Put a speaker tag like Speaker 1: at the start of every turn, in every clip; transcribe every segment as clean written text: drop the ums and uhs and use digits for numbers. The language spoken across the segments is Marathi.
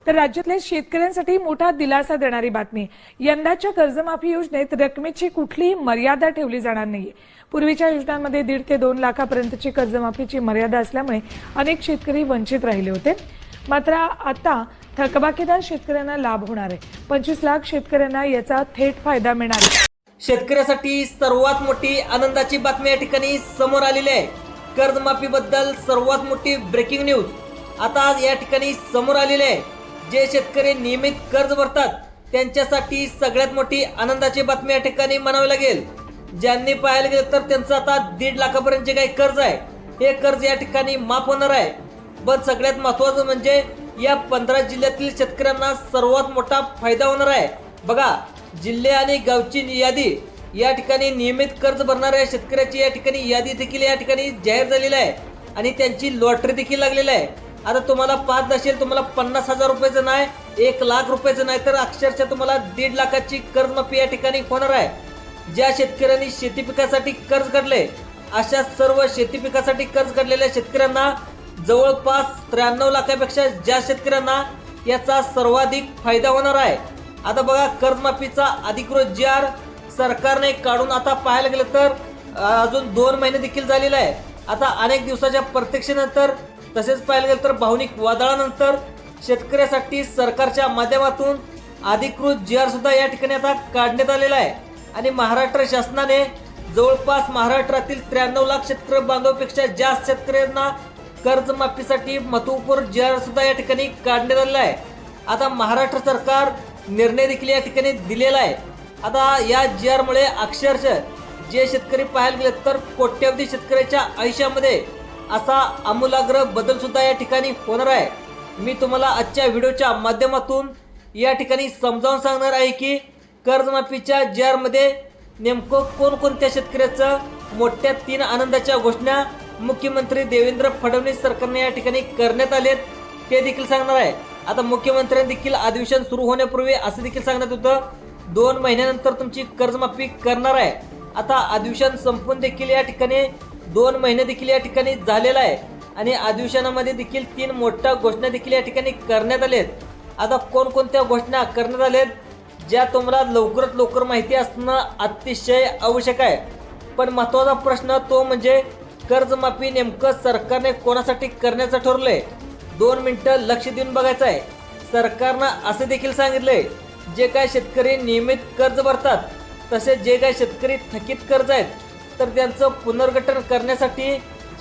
Speaker 1: तर राज्यातल्या शेतकऱ्यांसाठी मोठा दिलासा देणारी बातमी. यंदाच्या कर्जमाफी योजनेत रकमेची कुठलीही मर्यादा ठेवली जाणार नाहीये. पूर्वीच्या योजनांमध्ये 1.5 ते 2 लाखापर्यंतची कर्जमाफीची मर्यादा असल्यामुळे अनेक शेतकरी वंचित राहिले होते. मात्र आता थकबाकीदार शेतकऱ्यांना लाभ होणार आहे. 25 लाख शेतकऱ्यांना याचा थेट फायदा मिळणार आहे.
Speaker 2: शेतकऱ्यासाठी सर्वात मोठी आनंदाची बातमी या ठिकाणी समोर आलेली आहे. कर्जमाफीबद्दल सर्वात मोठी ब्रेकिंग न्यूज आता या ठिकाणी समोर आलेली आहे. जे शेतकरी नियमित कर्ज भरतात त्यांच्यासाठी सगळ्यात मोठी आनंदाची बातमी या ठिकाणी म्हणावी लागेल. ज्यांनी पाहायला गेलं तर त्यांचं आता 1.5 लाखापर्यंत जे काही कर्ज आहे हे कर्ज या ठिकाणी माफ होणार आहे. पण सगळ्यात महत्त्वाचं म्हणजे या 15 जिल्ह्यातील शेतकऱ्यांना सर्वात मोठा फायदा होणार आहे. बघा, जिल्हे आणि गावची यादी या ठिकाणी नियमित कर्ज भरणाऱ्या शेतकऱ्याची या ठिकाणी यादी देखील या ठिकाणी जाहीर झालेली आहे आणि त्यांची लॉटरी देखील लागलेली आहे. आता तुम्हाला पाहत असेल, तुम्हाला 50,000 रुपयाचं नाही, 1 लाख रुपयाचं नाही, तर अक्षरशः तुम्हाला 1.5 लाखाची कर्जमाफी या ठिकाणी होणार आहे. ज्या शेतकऱ्यांनी शेती पिकासाठी कर्ज काढले अशा सर्व शेती पिकासाठी कर्ज काढलेल्या शेतकऱ्यांना जवळपास 93 लाखापेक्षा जास्त शेतकऱ्यांना याचा सर्वाधिक फायदा होणार आहे. आता बघा, कर्जमाफीचा अधिकृत जी.आर. सरकारने काढून आता पाहायला गेलं तर अजून 2 महिने देखील झालेले आहे. आता अनेक दिवसाच्या प्रतीक्षेनंतर तसेच पाहायला गेलं तर भावनिक वादळानंतर शेतकऱ्यासाठी सरकारच्या माध्यमातून अधिकृत जी.आर. सुद्धा या ठिकाणी आता काढण्यात आलेला आहे आणि महाराष्ट्र शासनाने जवळपास महाराष्ट्रातील 93 लाख शेतकरी बांधवांपेक्षा जास्त शेतकऱ्यांना कर्जमाफीसाठी महत्त्वपूर्ण जी.आर. सुद्धा या ठिकाणी काढण्यात आलेला आहे. आता महाराष्ट्र सरकार निर्णय देखील या ठिकाणी दिलेला आहे. आता या जी.आर. मुळे अक्षरशः जे शेतकरी पाहायला गेले तर कोट्यवधी शेतकऱ्याच्या आयुष्यामध्ये असा आमूलाग्र बदल सुद्धा या ठिकाणी होणार आहे. मी तुम्हाला आजच्या व्हिडिओच्या माध्यमातून या ठिकाणी समजावून सांगणार आहे की कर्जमाफीच्या जी.आर. मध्ये नेमकं कोणकोणत्या शेतकऱ्याचं मोठ्या 3 आनंदाच्या घोषणा मुख्यमंत्री देवेंद्र फडणवीस सरकारने या ठिकाणी करण्यात आलेत ते देखील सांगणार आहे. आता मुख्यमंत्र्यांनी देखील अधिवेशन सुरू होण्यापूर्वी असं देखील सांगण्यात होतं 2 महिन्यानंतर तुमची कर्जमाफी करणार आहे. आता अधिवेशन संपून देखील या ठिकाणी 2 महिने देखील या ठिकाणी झालेला आहे आणि अधिवेशनामध्ये देखील 3 मोठ्या घोषणा देखील या ठिकाणी करण्यात आलेत. आता कोणकोणत्या घोषणा करण्यात आलेत ज्या तुम्हाला लवकरात लवकर माहिती असणं अतिशय आवश्यक आहे. पण महत्त्वाचा प्रश्न तो म्हणजे कर्जमाफी नेमकं सरकारने कोणासाठी करण्याचं ठरवलंय. 2 मिनिटं लक्ष देऊन बघायचं आहे. सरकारनं असं देखील सांगितलंय, जे काय शेतकरी नियमित कर्ज भरतात तसेच जे काय शेतकरी थकीत कर्ज आहेत तर त्यांचं पुनर्गठन करण्यासाठी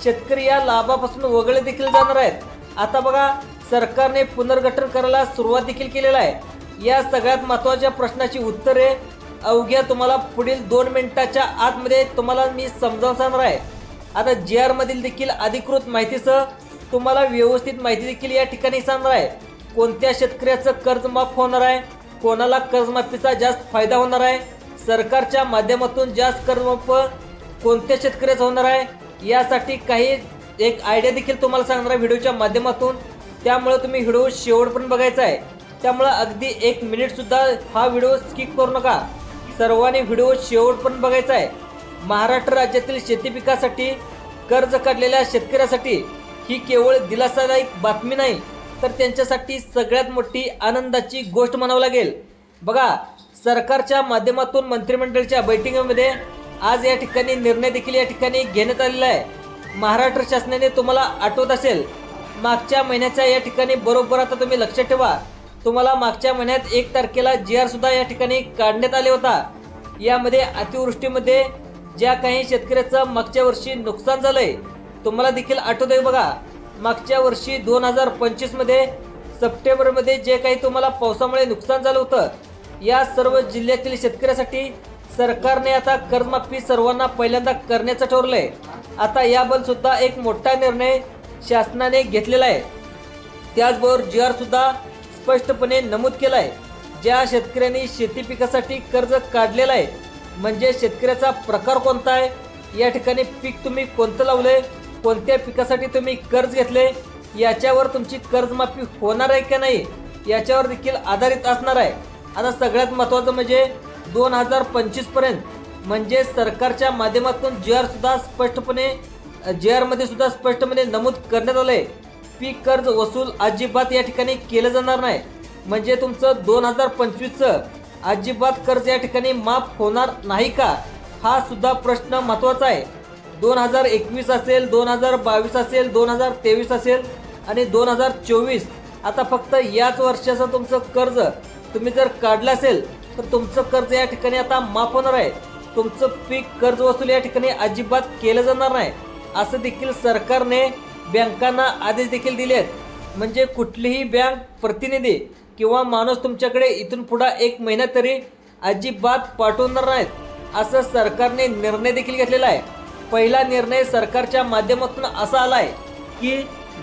Speaker 2: शेतकरी या लाभापासून वगळले देखील जाणार आहेत. आता बघा, सरकारने पुनर्गठन करायला सुरुवात देखील केलेला आहे. या सगळ्यात महत्त्वाच्या प्रश्नाची उत्तरे अवघ्या तुम्हाला पुढील 2 मिनिटाच्या आतमध्ये तुम्हाला मी समजावून सांगणार आहे. आता जी.आर. मधील देखील अधिकृत माहितीसह तुम्हाला व्यवस्थित माहिती देखील या ठिकाणी सांगणार आहे. कोणत्या शेतकऱ्याचं कर्ज माफ होणार आहे, कोणाला कर्जमाफीचा जास्त फायदा होणार आहे, सरकारच्या माध्यमातून जास्त कर्जमाफ कोणत्या शेतकऱ्याचं होणार आहे, यासाठी काही एक आयडिया देखील तुम्हाला सांगणार आहे व्हिडिओच्या माध्यमातून. त्यामुळे तुम्ही व्हिडिओ शेवटपर्यंत बघायचा आहे. त्यामुळे अगदी 1 मिनिट सुद्धा हा व्हिडिओ स्किप करू नका. सर्वांनी व्हिडिओ शेवटपर्यंत बघायचा आहे. महाराष्ट्र राज्यातील शेती पिकासाठी कर्ज काढलेल्या शेतकऱ्यासाठी ही केवळ दिलासादायक बातमी नाही तर त्यांच्यासाठी सगळ्यात मोठी आनंदाची गोष्ट म्हणावं लागेल. बघा, सरकारच्या माध्यमातून मंत्रिमंडळाच्या बैठकीमध्ये आज या ठिकाणी निर्णय देखील या ठिकाणी घेण्यात आलेला आहे. महाराष्ट्र शासनाने, तुम्हाला आठवत असेल, मागच्या महिन्याच्या या ठिकाणी बरोबर, आता तुम्ही लक्षात ठेवा, तुम्हाला मागच्या महिन्यात 1 तारखेला जी.आर. सुद्धा या ठिकाणी काढण्यात आले होता. यामध्ये अतिवृष्टीमध्ये ज्या काही शेतकऱ्याचं मागच्या वर्षी नुकसान झालंय तुम्हाला देखील आठवत आहे. बघा, मागच्या वर्षी 2025 मध्ये सप्टेंबरमध्ये जे काही तुम्हाला पावसामुळे नुकसान झालं होतं, या सर्व जिल्ह्यातील शेतकऱ्यासाठी सरकारने आता कर्जमाफी सर्वांना पहिल्यांदा करण्याचं ठरवलंय. आता याबद्दल सुद्धा एक मोठा निर्णय शासनाने घेतलेला आहे. त्याचबरोबर जी.आर. सुद्धा स्पष्टपणे नमूद केलं आहे, ज्या शेतकऱ्यांनी शेती पिकासाठी कर्ज काढलेलं आहे, म्हणजे शेतकऱ्याचा प्रकार कोणता आहे, या ठिकाणी पीक तुम्ही कोणतं लावलंय, कोणत्या पिकासाठी तुम्ही कर्ज घेतले, याच्यावर तुमची कर्जमाफी होणार आहे की नाही याच्यावर देखील आधारित असणार आहे. आता सगळ्यात महत्त्वाचं म्हणजे 2025 पर्यंत म्हणजे सरकारच्या माध्यमातून जी.आर. सुद्धा स्पष्टपणे जी.आर. सुद्धा स्पष्टपणे नमूद करण्यात आलंय पीक कर्ज वसूल अजिबात या ठिकाणी केलं जाणार नाही. म्हणजे तुमचं 2025चं अजिबात कर्ज या ठिकाणी माफ होणार नाही का, हा सुद्धा प्रश्न महत्त्वाचा आहे. 2021 असेल, 2022 असेल, 2023 असेल आणि 2024, आता फक्त याच वर्षाचं तुमचं कर्ज तुम्ही जर काढलं असेल तर तुमचं कर्ज या ठिकाणी आता माफ होणार आहे. तुमचं पीक कर्ज वसूल या ठिकाणी अजिबात केलं जाणार नाही, असं देखील सरकारने बँकांना आदेश देखील दिले आहेत. म्हणजे कुठलीही बँक प्रतिनिधी किंवा माणूस तुमच्याकडे इथून पुढे 1 महिना तरी अजिबात पाठवणार नाहीत, असं सरकारने निर्णय देखील घेतलेला आहे. पहिला निर्णय सरकारच्या माध्यमातून असा आला आहे की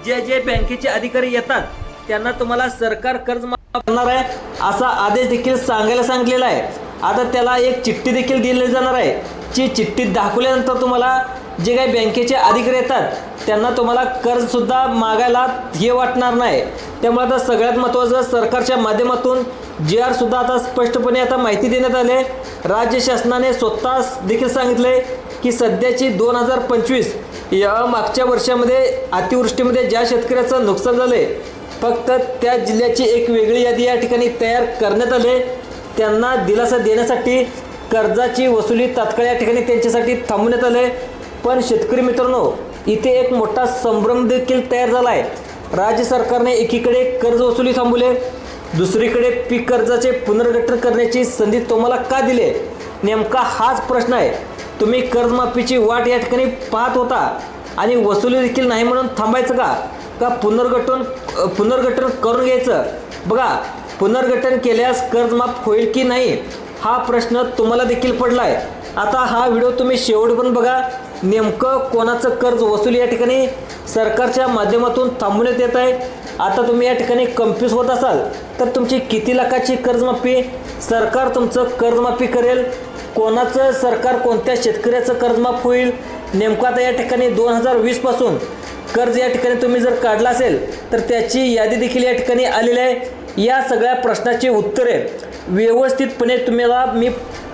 Speaker 2: जे बँकेचे अधिकारी येतात त्यांना तुम्हाला सरकार कर्ज माफ करणार आहे, असा आदेश देखील सांगितलेला आहे. आता त्याला एक चिठ्ठी देखील दिली जाणार आहे. जी चिठ्ठी दाखवल्यानंतर तुम्हाला जे काही बँकेचे अधिकारी येतात त्यांना तुम्हाला कर्जसुद्धा मागायला हे वाटणार नाही. त्यामुळे आता सगळ्यात महत्त्वाचं, सरकारच्या माध्यमातून GR सुद्धा आता स्पष्टपणे आता माहिती देण्यात आली. राज्य शासनाने स्वतः देखील सांगितले की सध्याची 2025 या मागच्या वर्षामध्ये अतिवृष्टीमध्ये ज्या शेतकऱ्याचं नुकसान झाले, फक्त त्या जिल्ह्याची एक वेगळी यादी या ठिकाणी तयार करण्यात आली. त्यांना दिलासा देण्यासाठी कर्जाची वसुली तात्काळ या ठिकाणी त्यांच्यासाठी थांबवण्यात आले. पण शेतकरी मित्रांनो, इथे एक मोठा संभ्रम देखील तयार झाला आहे. राज्य सरकारने एकीकडे कर्ज वसुली थांबवले, दुसरीकडे पीक कर्जाचे पुनर्गठन करण्याची संधी तुम्हाला का दिली? नेमका हाच प्रश्न आहे. तुम्ही कर्जमाफीची वाट या ठिकाणी पाहत होता आणि वसुली देखील नाही म्हणून थांबायचं का पुनर्गठन करून घ्यायचं? बघा, पुनर्गठन केल्यास कर्ज माफ होईल की नाही हा प्रश्न तुम्हाला देखील पडला आहे. आता हा व्हिडिओ तुम्ही शेवटपर्यंत बघा. नेमकं कोणाचं कर्ज वसुली या ठिकाणी सरकारच्या माध्यमातून थांबवण्यात येत आहे. आता तुम्ही या ठिकाणी कन्फ्यूज होत असाल तर तुमची किती लाखाची कर्जमाफी सरकार तुमचं कर्जमाफी करेल, कोणाचं सरकार कोणत्या शेतकऱ्याचं कर्जमाफ होईल, नेमकं आता या ठिकाणी 2020 पासून कर्ज या ठिकाणी तुम्ही जर काढला असेल तर त्याची यादी देखील या ठिकाणी आलेली आहे. या सगळ्या प्रश्नाची उत्तरे व्यवस्थितपणे तुम्हाला मी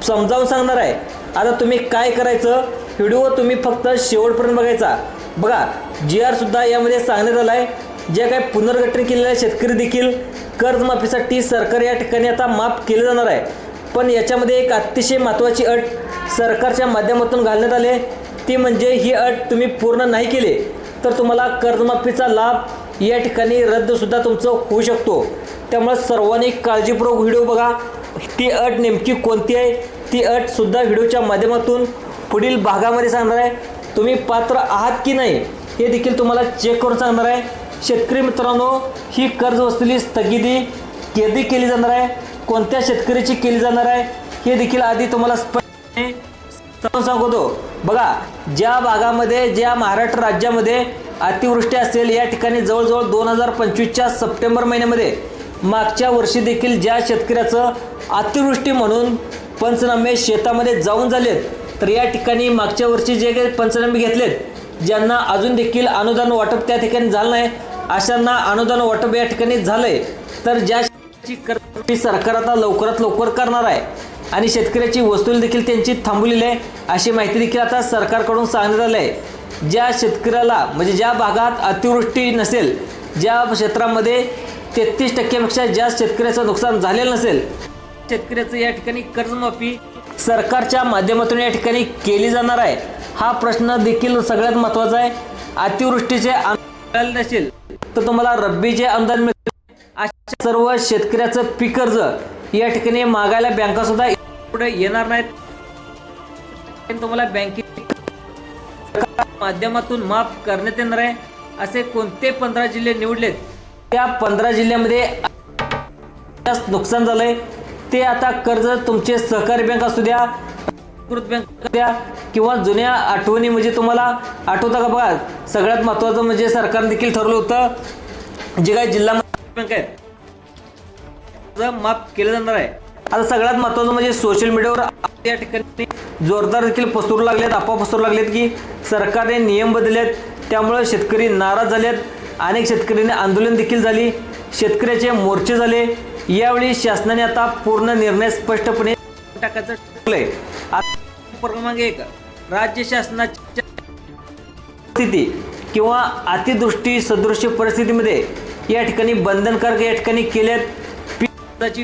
Speaker 2: समजावून सांगणार आहे. आता तुम्ही काय करायचं, व्हिडिओ तुम्ही फक्त शेवटपर्यंत बघायचा. बघा, GR सुद्धा यामध्ये सांगण्यात आलं आहे. जे काही पुनर्गठन केलेले शेतकरी देखील कर्जमाफीसाठी सरकार या ठिकाणी आता माफ केले जाणार आहे. पण याच्यामध्ये एक अतिशय महत्त्वाची अट सरकारच्या माध्यमातून घालण्यात आली, ती म्हणजे ही अट तुम्ही पूर्ण नाही केली तर तुम्हाला कर्जमाफीचा लाभ या ठिकाणी रद्दसुद्धा तुमचं होऊ शकतो. त्यामुळे सर्वांनी काळजीपूर्वक व्हिडिओ बघा. ती अट नेमकी कोणती आहे ती अटसुद्धा व्हिडिओच्या माध्यमातून पुढील भागामध्ये सांगणार आहे. तुम्ही पात्र आहात की नाही हे देखील तुम्हाला चेक करून सांगणार आहे. शेतकरी मित्रांनो, ही कर्ज वसुली स्थगिती कधी केली जाणार आहे, कोणत्या शेतकऱ्याची केली जाणार आहे हे देखील आधी तुम्हाला स्पष्टपणे सांगतो. बघा, ज्या भागामध्ये, ज्या महाराष्ट्र राज्यामध्ये अतिवृष्टी असेल, या ठिकाणी जवळजवळ 2025च्या सप्टेंबर महिन्यामध्ये मागच्या वर्षी देखील ज्या शेतकऱ्याचं अतिवृष्टी म्हणून पंचनामे शेतामध्ये जाऊन झालेत, तर या ठिकाणी मागच्या वर्षी जे काही पंचनामे घेतलेत, ज्यांना अजून देखील अनुदान वाटप त्या ठिकाणी झालं नाही, अशांना अनुदान वाटप या ठिकाणी झालंय. तर ज्या कर्ज सरकार आता लवकरात लवकर करणार आहे आणि शेतकऱ्याची वसुली देखील त्यांची थांबवलेली आहे, अशी माहिती देखील आता सरकारकडून सांगण्यात आली आहे. ज्या शेतकऱ्याला, म्हणजे ज्या भागात अतिवृष्टी नसेल, ज्या क्षेत्रामध्ये 33% जास्त शेतकऱ्याचं नुकसान झालेलं नसेल, शेतकऱ्याचं या ठिकाणी कर्जमाफी सरकारच्या माध्यमातून या ठिकाणी केली जाणार आहे. हा प्रश्न देखील सगळ्यात महत्त्वाचा आहे. अतिवृष्टीचे अनुदान नसेल तर तुम्हाला रब्बीचे अनुदान मिळेल. अशा सर्व शेतकऱ्याचं पीक कर्ज या ठिकाणी मागायला बँका सुद्धा पुढे येणार नाहीत. तुम्हाला बँकेच्या माध्यमातून माफ करण्यात येणार आहे. असे कोणते 15 जिल्हे निवडलेत, त्या 15 जिल्ह्यामध्ये नुकसान झालंय ते आता कर्ज तुमचे सहकारी बँक असू द्या, बँक द्या किंवा जुन्या आठवणी, म्हणजे तुम्हाला आठवतं का? बघा, सगळ्यात महत्त्वाचं म्हणजे सरकारने देखील ठरवलं होतं जे काही जिल्हा बँक आहेत माफ केलं जाणार आहे. आता सगळ्यात महत्त्वाचं म्हणजे सोशल मीडियावर या ठिकाणी जोरदार देखील पसरू लागलेत, अफवा पसरू लागलेत की सरकारने नियम बदललेत, त्यामुळे शेतकरी नाराज झालेत. अनेक शेतकऱ्यांनी आंदोलन देखील झाली, शेतकऱ्याचे मोर्चे झाले. यावेळी शासनाने आता पूर्ण निर्णय स्पष्टपणे टाकायचं ठरवलंय. क्रमांक 1, राज्य शासनाच्या स्थिती किंवा अतिवृष्टी सदृश्य परिस्थितीमध्ये या ठिकाणी बंधनकारक या ठिकाणी केलेत. कर्जाची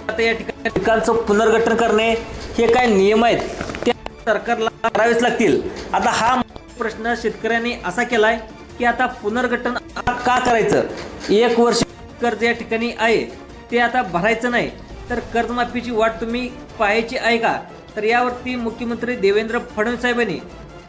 Speaker 2: आता या ठिकाणी पिकांचं पुनर्गठन करणे हे काय नियम आहेत ते सरकारला करावेच लागतील. आता हा प्रश्न शेतकऱ्यांनी असा केलाय की आता पुनर्गठन का करायचं, 1 वर्ष कर्ज या ठिकाणी आहे ते आता भरायचं नाही तर कर्जमाफीची वाट तुम्ही पाहायची आहे का. तर यावरती मुख्यमंत्री देवेंद्र फडणवीस साहेबांनी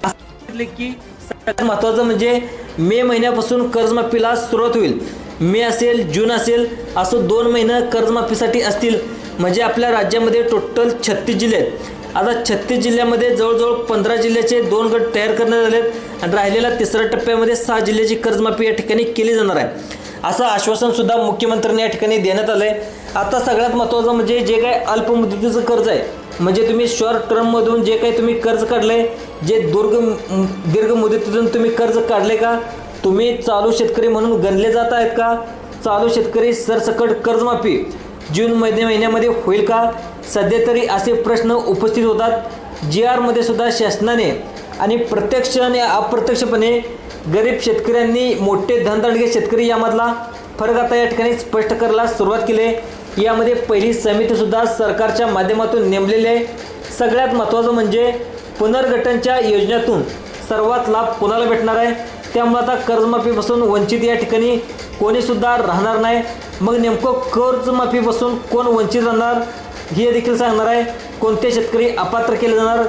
Speaker 2: सांगितले की सगळ्यात महत्त्वाचं म्हणजे मे महिन्यापासून कर्जमाफीला सुरुवात होईल. मे असेल जून असेल असं 2 महिने कर्जमाफीसाठी असतील. म्हणजे आपल्या राज्यामध्ये टोटल 36 जिल्हे आहेत. आता 36 जिल्ह्यामध्ये जवळजवळ 15 जिल्ह्याचे 2 गट तयार करण्यात आले आहेत आणि राहिलेल्या 3ऱ्या टप्प्यामध्ये 6 जिल्ह्याची कर्जमाफी या ठिकाणी केली जाणार आहे असं आश्वासनसुद्धा मुख्यमंत्र्यांनी या ठिकाणी देण्यात आलं आहे. आता सगळ्यात महत्त्वाचं म्हणजे जे काय अल्पमुदतीचं कर्ज आहे म्हणजे तुम्ही शॉर्ट टर्ममधून जे काही तुम्ही कर्ज काढलं आहे, जे दीर्घ मुदतीतून तुम्ही कर्ज काढले का, तुम्ही चालू शेतकरी म्हणून गणले जात आहेत का, चालू शेतकरी सरसकट कर्जमाफी जून महिन्यामध्ये होईल का, सध्या तरी असे प्रश्न उपस्थित होतात. GR मध्ये सुद्धा शासनाने आणि प्रत्यक्ष आणि अप्रत्यक्षपणे गरीब शेतकऱ्यांनी मोठे धनदांडगे शेतकरी यामधला फरक आता या ठिकाणी स्पष्ट करायला सुरुवात केली. यामध्ये पहिली समितीसुद्धा सरकारच्या माध्यमातून नेमलेली आहे. सगळ्यात महत्त्वाचं म्हणजे पुनर्गठनच्या योजनेतून सर्वात लाभ कोणाला भेटणार आहे, त्यामुळे आता कर्जमाफीपासून वंचित या ठिकाणी कोणीसुद्धा राहणार नाही. मग नेमकं कर्जमाफीपासून कोण वंचित राहणार हे देखील सांगणार आहे. कोणते शेतकरी अपात्र केले जाणार,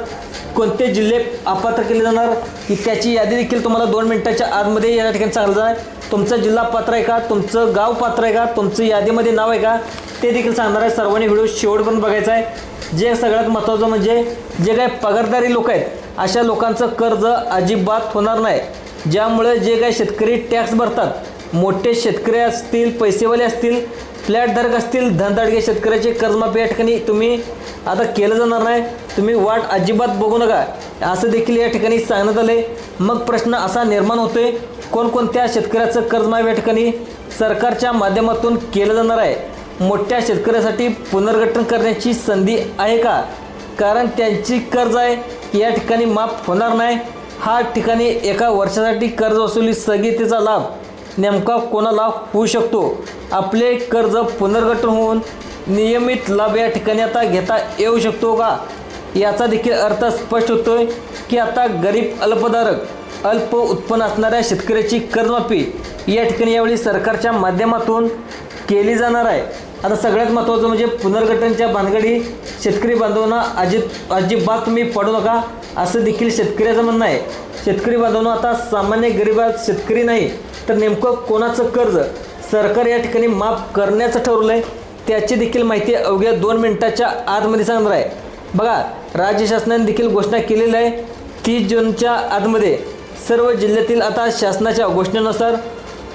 Speaker 2: कोणते जिल्हे अपात्र केले जाणार की त्याची यादी देखील तुम्हाला 2 मिनिटाच्या आतमध्ये या ठिकाणी सांगितलं आहे. तुमचा जिल्हा पात्र आहे का, तुमचं गाव पात्र आहे का, तुमचं यादीमध्ये नाव आहे का ते देखील सांगणार आहे. सर्वांनी व्हिडिओ शेवटपर्यंत बघायचा आहे. जे सगळ्यात महत्त्वाचं म्हणजे जे काही पगारदारी लोक आहेत अशा लोकांचं कर्ज अजिबात होणार नाही. ज्यामुळे जे काही शेतकरी टॅक्स भरतात, मोठे शेतकरी असतील, पैसेवाले असतील, फ्लॅटधारक असतील, धनदाडगे शेतकऱ्याचे कर्जमाफी या ठिकाणी तुम्ही आता केलं जाणार नाही. तुम्ही वाट अजिबात बघू नका असं देखील या ठिकाणी सांगण्यात आले. मग प्रश्न असा निर्माण होतोय, कोणकोणत्या शेतकऱ्याचं कर्जमाफी या ठिकाणी सरकारच्या माध्यमातून केलं जाणार आहे. मोठ्या शेतकऱ्यासाठी पुनर्गठन करण्याची संधी आहे का, कारण त्यांची कर्ज आहे या ठिकाणी माफ होणार नाही. हा ठिकाणी 1 वर्षासाठी कर्ज वसुली स्थगितीचा लाभ नेमका कोणाला होऊ शकतो, आपले कर्ज पुनर्गठन होऊन नियमित लाभ या ठिकाणी आता घेता येऊ शकतो का, याचा देखील अर्थ स्पष्ट होतोय की आता गरीब अल्पधारक अल्प उत्पन्न असणाऱ्या शेतकऱ्याची कर्जमाफी या ठिकाणी यावेळी सरकारच्या माध्यमातून केली जाणार आहे. आता सगळ्यात महत्त्वाचं म्हणजे पुनर्गठनच्या भानगडी शेतकरी बांधवांना अजिबात तुम्ही पडू नका असं देखील शेतकऱ्याचं म्हणणं आहे. शेतकरी बांधवांना आता सामान्य गरीबात शेतकरी नाही तर नेमकं कोणाचं कर्ज सरकार या ठिकाणी माफ करण्याचं ठरवलं आहे त्याची देखील माहिती अवघ्या 2 मिनिटाच्या आतमध्ये सांगणार आहे. बघा, राज्य शासनाने देखील घोषणा केलेली आहे 30 जूनच्या आतमध्ये सर्व जिल्ह्यातील आता शासनाच्या घोषणेनुसार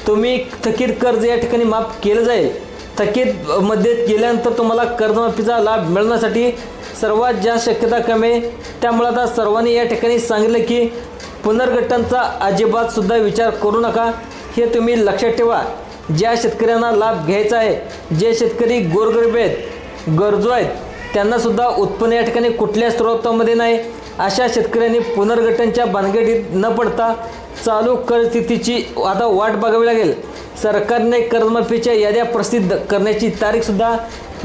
Speaker 2: तुम्ही थकीत कर्ज या ठिकाणी माफ केलं जाईल. थकीत मध्ये गेल्यानंतर तुम्हाला कर्जमाफीचा लाभ मिळण्यासाठी सर्वात जास्त शक्यता कमी आहे. त्यामुळे आता सर्वांनी या ठिकाणी सांगितलं की पुनर्गठनचा अजिबात सुद्धा विचार करू नका, हे तुम्ही लक्षात ठेवा. ज्या शेतकऱ्यांना लाभ घ्यायचा आहे, जे शेतकरी गोरगरीब आहेत, गरजू आहेत, त्यांनासुद्धा उत्पन्न या ठिकाणी कुठल्या स्रोतामध्ये नाही, अशा शेतकऱ्यांनी पुनर्गठनच्या भानगडीत न पडता चालू परिस्थितीची आता वाट बघावी लागेल. सरकारने कर्जमाफीच्या याद्या प्रसिद्ध करण्याची तारीखसुद्धा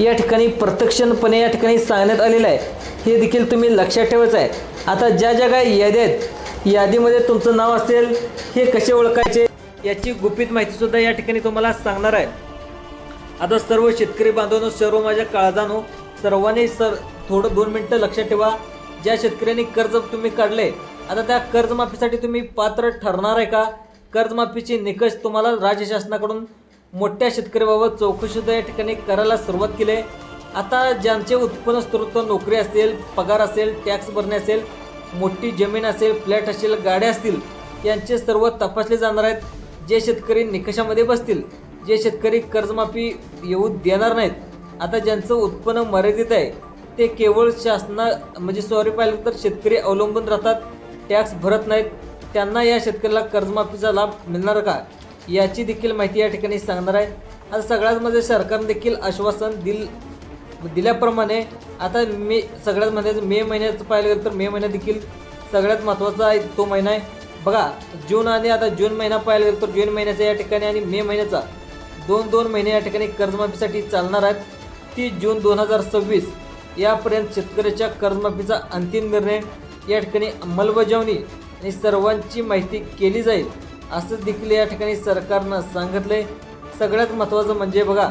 Speaker 2: या ठिकाणी प्रत्यक्षपणे या ठिकाणी सांगण्यात आलेलं आहे. हे देखील तुम्ही लक्षात ठेवायचं आहे. आता ज्या ज्या काही याद्या आहेत यादीमध्ये तुमचं नाव असेल, हे कसे ओळखायचे याची गुपित माहितीसुद्धा या ठिकाणी तुम्हाला सांगणार आहे. आता सर्व शेतकरी बांधवांनो, सर्व माझ्या काळजानो, सर्वांनी थोडं 2 मिनिटं लक्षात ठेवा. ज्या शेतकऱ्यांनी कर्ज तुम्ही काढले, आता त्या कर्जमाफीसाठी तुम्ही पात्र ठरणार आहे का, कर्जमाफीचे निकष तुम्हाला राज्य शासनाकडून मोठ्या शेतकऱ्याबाबत चौकशीसुद्धा या ठिकाणी करायला सुरुवात केली आहे. आता ज्यांचे उत्पन्न स्रोत नोकरी असेल, पगार असेल, टॅक्स भरणे असेल, मोठी जमीन असेल, फ्लॅट असेल, गाड्या असतील, यांचे सर्व तपासले जाणार आहेत. जे शेतकरी निकषामध्ये बसतील, जे शेतकरी कर्जमाफी येऊ देणार नाहीत, आता ज्यांचं उत्पन्न मर्यादित आहे ते केवळ पाहिलं तर शेतकरी अवलंबून राहतात, टॅक्स भरत नाहीत, त्यांना या शेतकऱ्याला कर्जमाफीचा लाभ मिळणार का याची देखील माहिती या ठिकाणी सांगणार आहे. आता सगळ्यात मध्ये सरकारने देखील आश्वासन दिल्याप्रमाणे आता सगळ्यात मध्ये मे महिन्याचं पाहिलं गेलं तर मे महिना देखील सगळ्यात महत्त्वाचा आहे, तो महिना आहे. बघा, जून आणि आता जून महिना पाहिलं गेलं तर जून महिन्याचा या ठिकाणी आणि मे महिन्याचा दोन महिने या ठिकाणी कर्जमाफीसाठी चालणार आहेत. 30 जून 2026 यापर्यंत शेतकऱ्याच्या कर्जमाफीचा अंतिम निर्णय या ठिकाणी अंमलबजावणी आणि सर्वांची माहिती केली जाईल असं देखील या ठिकाणी सरकारनं सांगितलंय. सगळ्यात महत्त्वाचं म्हणजे बघा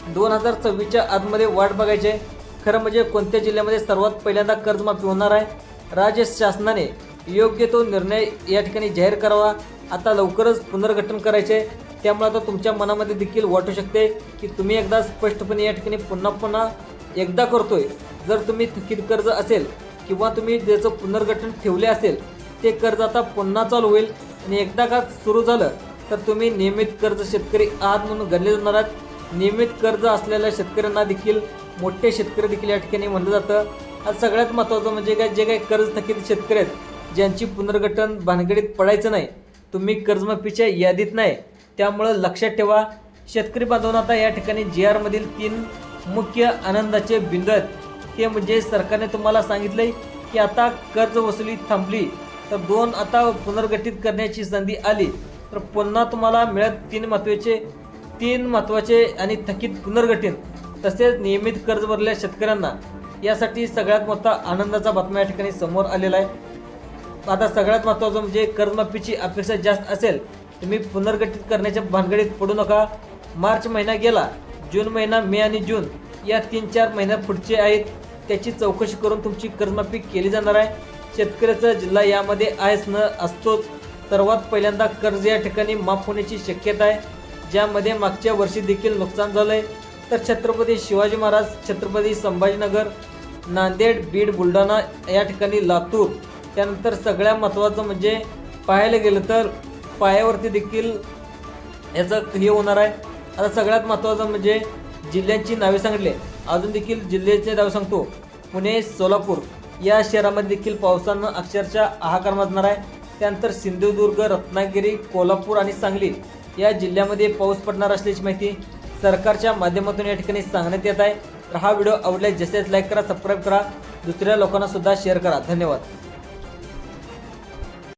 Speaker 2: 2026च्या आतमध्ये वाट बघायची आहे. खरं म्हणजे कोणत्या जिल्ह्यामध्ये सर्वात पहिल्यांदा कर्जमाफी होणार आहे, राज्य शासनाने योग्य तो निर्णय या ठिकाणी जाहीर करावा. आता लवकरच पुनर्गठन करायचे आहे. त्यामुळे आता तुमच्या मनामध्ये देखील वाटू शकते की तुम्ही एकदा स्पष्टपणे या ठिकाणी पुन्हा एकदा करतोय. जर तुम्ही थकीत कर्ज असेल किंवा तुम्ही ज्याचं पुनर्गठन ठेवले असेल ते कर्ज आता पुन्हा चालू होईल आणि एकदा का सुरू झालं तर तुम्ही नियमित कर्ज शेतकरी आहात म्हणून गणले जाणार आहात. नियमित कर्ज असलेल्या शेतकऱ्यांना देखील मोठे शेतकरी देखील या ठिकाणी म्हणलं जातं. आज सगळ्यात महत्त्वाचं म्हणजे काय, जे काही कर्ज थकीत शेतकरी आहेत ज्यांची पुनर्गठन भानगडीत पडायचं नाही, तुम्ही कर्जमाफीच्या यादीत नाही. त्यामुळं लक्षात ठेवा शेतकरी बांधवांना आता या ठिकाणी GR मधील 3 मुख्य आनंदाचे बिंदू आहेत. ते म्हणजे सरकारने तुम्हाला सांगितले की आता कर्ज वसुली थांबली तर 2 आता पुनर्गठित करण्याची संधी आली तर पुन्हा तुम्हाला मिळत 3 महत्त्वाचे आणि थकीत पुनर्गठन तसेच नियमित कर्ज भरलेल्या शेतकऱ्यांना यासाठी सगळ्यात मोठा आनंदाचा बातम्या या ठिकाणी समोर आलेला आहे. आता सगळ्यात महत्त्वाचं म्हणजे कर्जमाफीची अपेक्षा जास्त असेल तुम्ही पुनर्गठित करण्याच्या भानगडीत पडू नका. मार्च महिना गेला, जून महिना, मे आणि जून या 3-4 महिन्या पुढचे आहेत. त्याची चौकशी करून तुमची कर्जमाफी केली जाणार आहे. शेतकऱ्याचा जिल्हा यामध्ये आहेच न असतोच. सर्वात पहिल्यांदा कर्ज या ठिकाणी माफ होण्याची शक्यता आहे, ज्यामध्ये मागच्या वर्षी देखील नुकसान झालं आहे. तर छत्रपती शिवाजी महाराज, छत्रपती संभाजीनगर, नांदेड, बीड, बुलढाणा या ठिकाणी लातूर. त्यानंतर सगळ्यात महत्त्वाचं म्हणजे पाहायला गेलं तर पायावरती देखील याचं हे होणार आहे. आता सगळ्यात महत्त्वाचं म्हणजे जिल्ह्यांची नावे सांगितले. अजून देखील जिल्ह्याचे नावे सांगतो. पुणे, सोलापूर या शहरामध्ये देखील पावसानं अक्षरशः हाहाकार माजणार आहे. त्यानंतर सिंधुदुर्ग, रत्नागिरी, कोल्हापूर आणि सांगली या जिल्ह्यामध्ये पाऊस पडणार असल्याची माहिती सरकारच्या माध्यमातून या ठिकाणी सांगण्यात येत आहे. तर हा व्हिडिओ आवडल्यास जसेच लाईक करा, सबस्क्राईब करा, दुसऱ्या लोकांना सुद्धा शेअर करा. धन्यवाद.